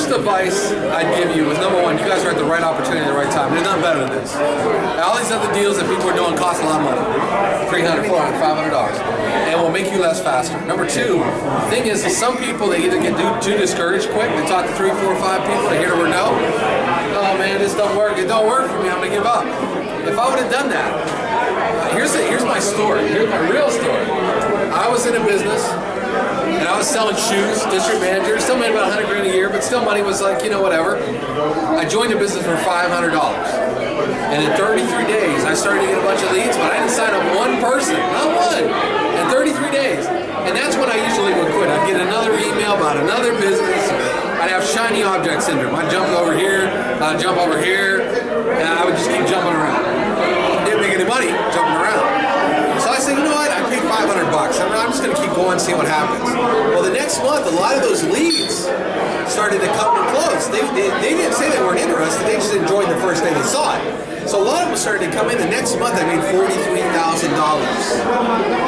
best advice I'd give you is, number one, you guys are at the right opportunity at the right time. There's nothing better than this. All these other deals that people are doing cost a lot of money. $300, $400, $500. And will make you less faster. Number two, the thing is some people, they either get too discouraged quick. They talk to 3, 4, 5 people, they hear the word no. Oh man, this don't work. It don't work for me. I'm gonna give up. If I would have done that, here's my story. Here's my real story. I was in a business, and I was selling shoes, district manager, still made about $100 grand a year, but still money was like, you know, whatever. I joined the business for $500. And in 33 days, I started to get a bunch of leads, but I didn't sign up one person, not one, in 33 days. And that's when I usually would quit. I'd get another email about another business. I'd have shiny object syndrome. I'd jump over here, I'd jump over here, and I would just keep jumping around. Didn't make any money jumping around. So I said, you know what, I paid $500. I'm just going to keep going and see what happens. Well, the next month, a lot of those leads started to come and close. They didn't say they weren't interested, they just enjoyed the first day they saw it. So a lot of them started to come in. The next month I made $43,000,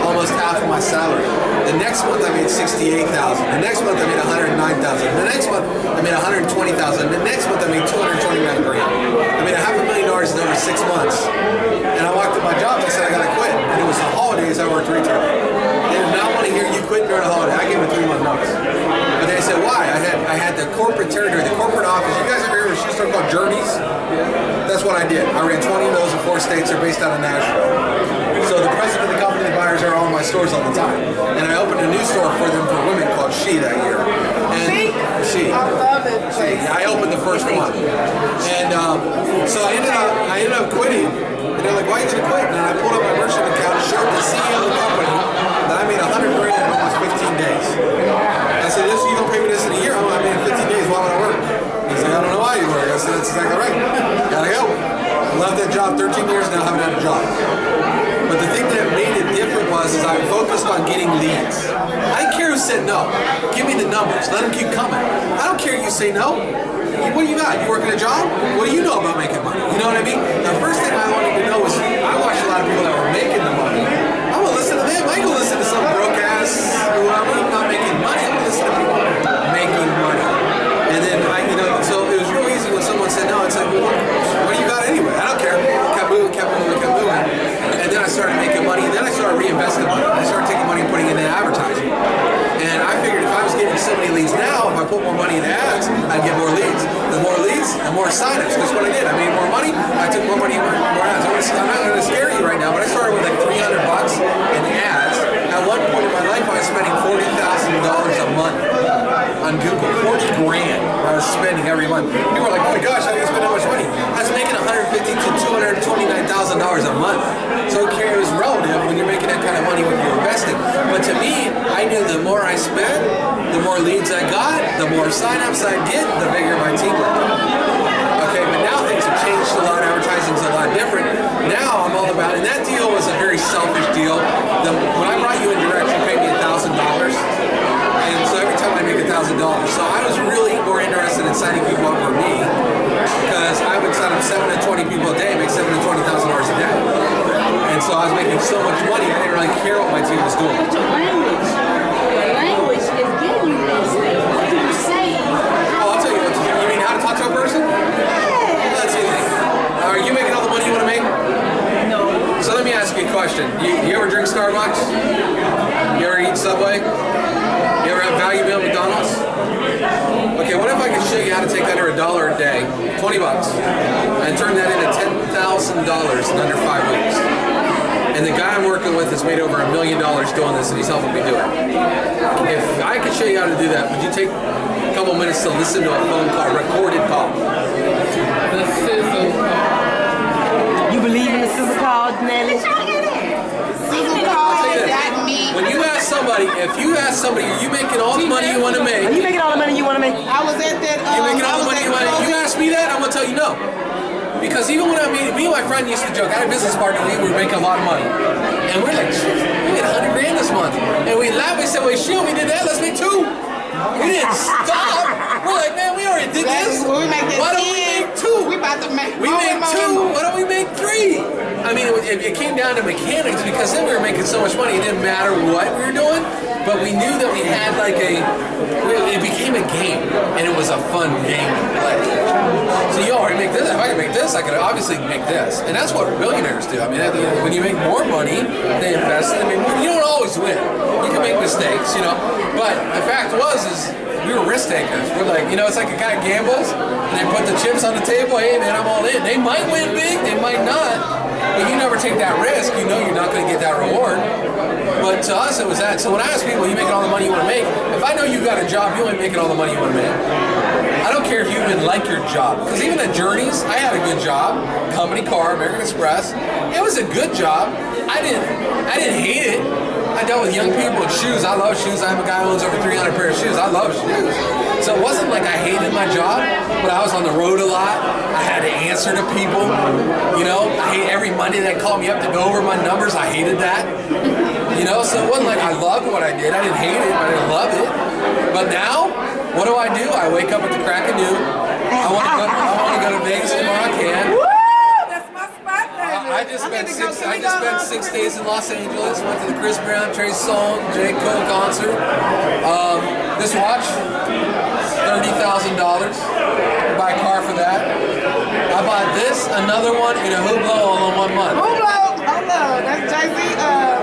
almost half of my salary. The next month I made $68,000. The next month I made $109,000. The next month I made $120,000. The next month I made $229 grand. I made $500,000 in over 6 months. And I walked to my job and I said I gotta quit. And it was the holidays I worked retail. They did not want to hear you quit during a holiday. I gave them a 3-month notice. But they said, why? I had the corporate territory, the corporate office. You guys ever heard of a shoe store called Journeys? That's what I did. I ran 20 of those in 4 states. They're based out of Nashville. So the president of the company, the buyers are all in my stores all the time. And I opened a new store for them for women called She that year. And She. I love it. She. I opened the first one. And so I ended up quitting. And they're like, why are you going to quit? And I pulled up my merchant account and showed the CEO of the company that I made $100 grand in almost 15 days. I said, you don't pay me this in a year? I made it in 15 days. Why would I work? He said, I don't know why you work. I said, that's exactly right. Gotta go. I loved that job 13 years now, I haven't had a job. But the thing that made it different was I focused on getting leads. I didn't care who said no. Give me the numbers. Let them keep coming. I don't care you say no. What do you got? You working a job? What do you know about making money? You know what I mean? The first thing I wanted to know was I watched a lot of people that were making the money. I'm gonna listen to them. I ain't gonna listen to some broke ass whoever not making money. I'm gonna listen to people making money. And then so it was real easy when someone said no. It's like, well, what do you got anyway? I don't care. Kept moving. And then I started making money. And then I started reinvesting money. I started taking money and putting it into advertising. And I figured if I was getting so many leads now, if I put more money into ads, I'd get more leads. The more leads, the more signups. That's what I did. I made more money. I took more money and more ads. I'm not going to scare you right now, but I started with like $300 in ads. At one point in my life, I was spending $40,000 a month on Google. 40 grand I was spending every month. People were like, oh my gosh, how do you spend that much money? I was making $150,000 to $229,000 a month. So it was relative when you're making that kind of money when you're investing. But to me, I knew the more I spent, the more leads I got, the more signups I get, the bigger my team would be. Okay, but now things have changed a lot. Advertising's a lot different. Now I'm all about, and that deal was a very selfish deal. When I brought you in direct, you paid me $1,000. And so every time I make $1,000. So I was really more interested in signing people up for me because I would sign up 7 to 20 people a day, make $7,000 to $20,000 a day. And so I was making so much money, I didn't really care what my team was doing. Language is getting you this thing. What do you say? Oh, I'll tell you what to do. You mean how to talk to a person? Yeah. That's easy. Are you making all the money you want to make? No. So let me ask you a question. You ever drink Starbucks? You ever eat Subway? You ever have value meal at McDonald's? Okay, what if I could show you how to take under $1 a day, 20 bucks, and turn that into $10,000 in under 5 weeks? And the guy I'm working with has made over $1 million doing this, and he's helping me do it. If I could show you how to do that, would you take a couple minutes to listen to a phone call, recorded call? You believe in the super call, Nelly? Super call, that me. When you ask somebody, if you ask somebody, are you making all the money you want to make? Are you making all the money you want to make? I was at that. You making all the money you want to make? You ask me that, I'm going to tell you no. Because even when me and my friend used to joke, I had a business partner, we were making a lot of money. And we're like, we made $100 grand this month. And we laughed, we said, well, shit, we did that, let's make 2. We didn't stop. We're like, man, we already did this. We make that Why don't we make 2? We about to make. We made 2. Why don't we make 3? I mean, it came down to mechanics because then we were making so much money. It didn't matter what we were doing, but we knew that we had like it became a game, and it was a fun game to play. So you already make this. If I can make this, I could obviously make this, and that's what billionaires do. I mean, when you make more money, they invest. I mean, you don't always win. You can make mistakes, you know. But the fact is we were risk takers. We're like, you know, it's like a guy gambles, and they put the chips on the table. Hey, man, I'm all in. They might win big, they might not. But you never take that risk. You know you're not going to get that reward. But to us, it was that. So when I ask people, you making all the money you want to make? If I know you got a job, you ain't making all the money you want to make. I don't care if you even like your job. Because even at Journeys, I had a good job. Company car, American Express. It was a good job. I didn't hate it. I dealt with young people with shoes. I love shoes. I'm a guy who owns over 300 pairs of shoes. I love shoes. So it wasn't like I hated my job, but I was on the road a lot. I had to answer to people. You know, I hate every Monday they called me up to go over my numbers. I hated that. You know, so it wasn't like I loved what I did. I didn't hate it, but I didn't love it. But now, what do? I wake up at the crack of noon. I want to go to Vegas tomorrow. I can. I just spent 6 days in Los Angeles. Went to the Chris Brown, Trey Songz, J. Cole concert. This watch, $30,000. Buy a car for that. I bought this, another one, and a Hublot all in 1 month. Hublot, hold on, that's Jay-Z.